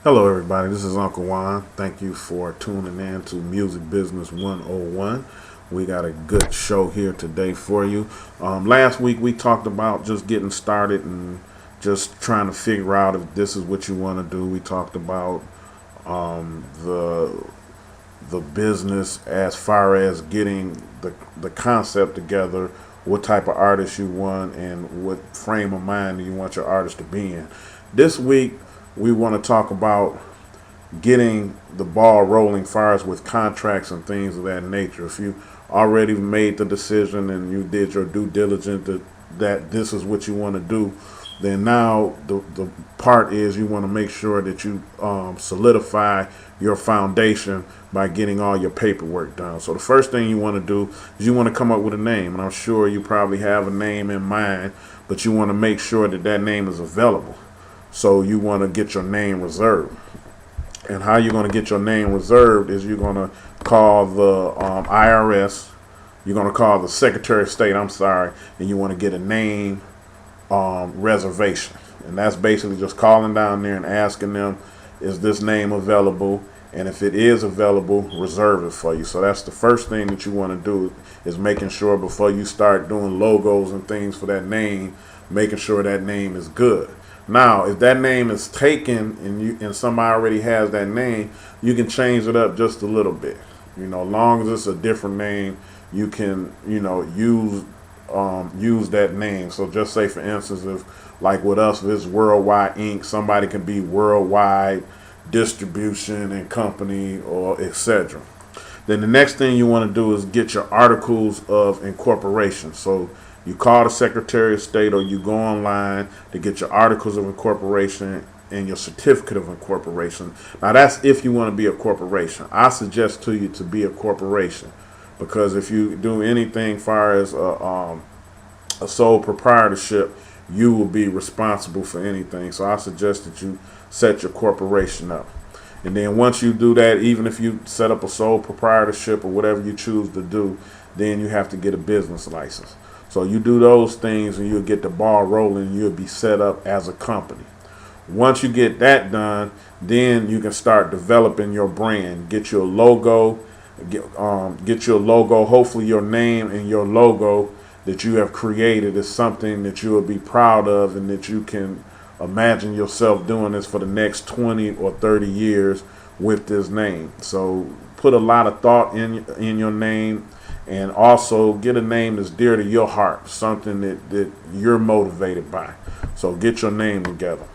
Hello, everybody. This is Uncle Juan. Thank you for tuning in to Music Business 101. We got a good show here today for you. Last week we talked about just getting started and just trying to figure out if this is what you want to do. We talked about the business as far as getting the concept together, what type of artist you want, and what frame of mind you want your artist to be in. This week we want to talk about getting the ball rolling far as with contracts and things of that nature. If you already made the decision and you did your due diligence that this is what you want to do, then now the part is you want to make sure that you solidify your foundation by getting all your paperwork done. So the first thing you want to do is you want to come up with a name. And I'm sure you probably have a name in mind, but you want to make sure that that name is available. So you want to get your name reserved. And how you're going to get your name reserved is you're going to call the IRS. You're going to call the Secretary of State, and you want to get a name reservation. And that's basically just calling down there and asking them, is this name available? And if it is available, reserve it for you. So that's the first thing that you want to do, is making sure before you start doing logos and things for that name, making sure that name is good. Now, if that name is taken and somebody already has that name, you can change it up just a little bit. As long as it's a different name, you can use that name. So just say, for instance, if like with us, if it's Worldwide Inc., somebody can be Worldwide Distribution and Company or etc. Then the next thing you want to do is get your articles of incorporation. So you call the Secretary of State or you go online to get your articles of incorporation and your certificate of incorporation. Now that's if you want to be a corporation. I suggest to you to be a corporation, because if you do anything far as a sole proprietorship, you will be responsible for anything. So I suggest that you set your corporation up. And then once you do that, even if you set up a sole proprietorship or whatever you choose to do, then you have to get a business license. So you do those things and you'll get the ball rolling and you'll be set up as a company. Once you get that done, then you can start developing your brand. Get your logo, get your logo. Hopefully your name and your logo that you have created is something that you will be proud of and that you can imagine yourself doing this for the next 20 or 30 years with this name. So put a lot of thought in your name. And also get a name that's dear to your heart, something that you're motivated by. So get your name together.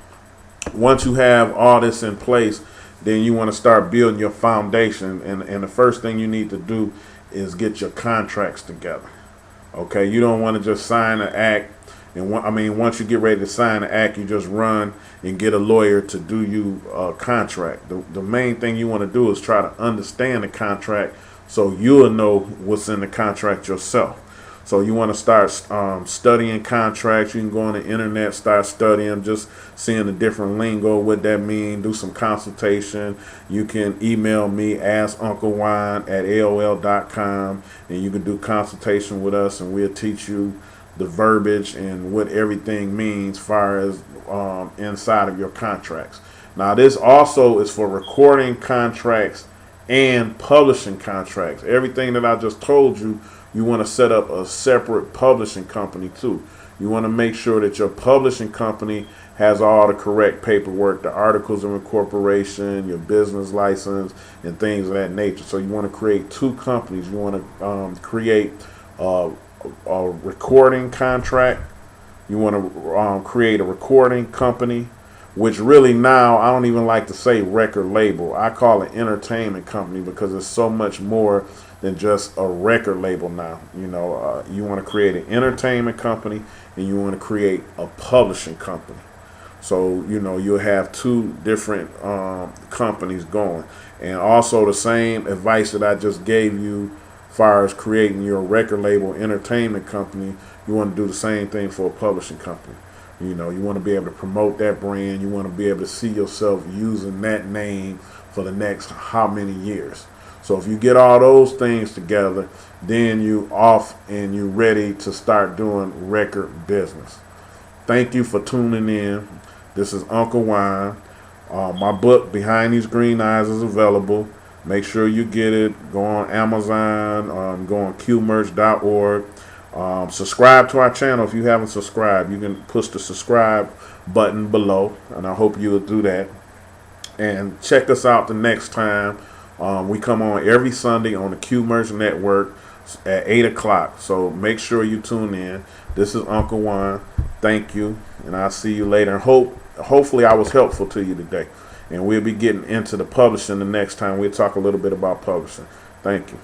Once you have all this in place, then you want to start building your foundation. And the first thing you need to do is get your contracts together. Okay, you don't want to just sign an act. And once you get ready to sign an act, you just run and get a lawyer to do you a contract. The main thing you want to do is try to understand the contract, so you'll know what's in the contract yourself. So you want to start studying contracts. You can go on the internet, start studying, just seeing the different lingo, what that means, do some consultation. You can email me, askunklewine@aol.com, and you can do consultation with us, and we'll teach you the verbiage and what everything means as far as inside of your contracts. Now, this also is for recording contracts and publishing contracts. Everything that I just told you, you want to set up a separate publishing company too. You want to make sure that your publishing company has all the correct paperwork, the articles of incorporation, your business license, and things of that nature. So you want to create two companies. You want to create a recording contract. You want to create a recording company, which really now I don't even like to say record label. I call it entertainment company, because it's so much more than just a record label now. You want to create an entertainment company and you want to create a publishing company. So you'll have two different companies going. And also the same advice that I just gave you as far as creating your record label entertainment company, you want to do the same thing for a publishing company. You want to be able to promote that brand. You want to be able to see yourself using that name for the next how many years. So if you get all those things together, then you off and you ready to start doing record business. Thank you for tuning in. This is Uncle Juan. My book, Behind These Green Eyes, is available. Make sure you get it. Go on Amazon, go on qmerch.org. Subscribe to our channel if you haven't subscribed. You can push the subscribe button below, and I hope you will do that. And check us out the next time. We come on every Sunday on the QMerch Network at 8 o'clock. So make sure you tune in. This is Uncle Juan. Thank you, and I'll see you later. And hopefully I was helpful to you today. And we'll be getting into the publishing the next time. We'll talk a little bit about publishing. Thank you.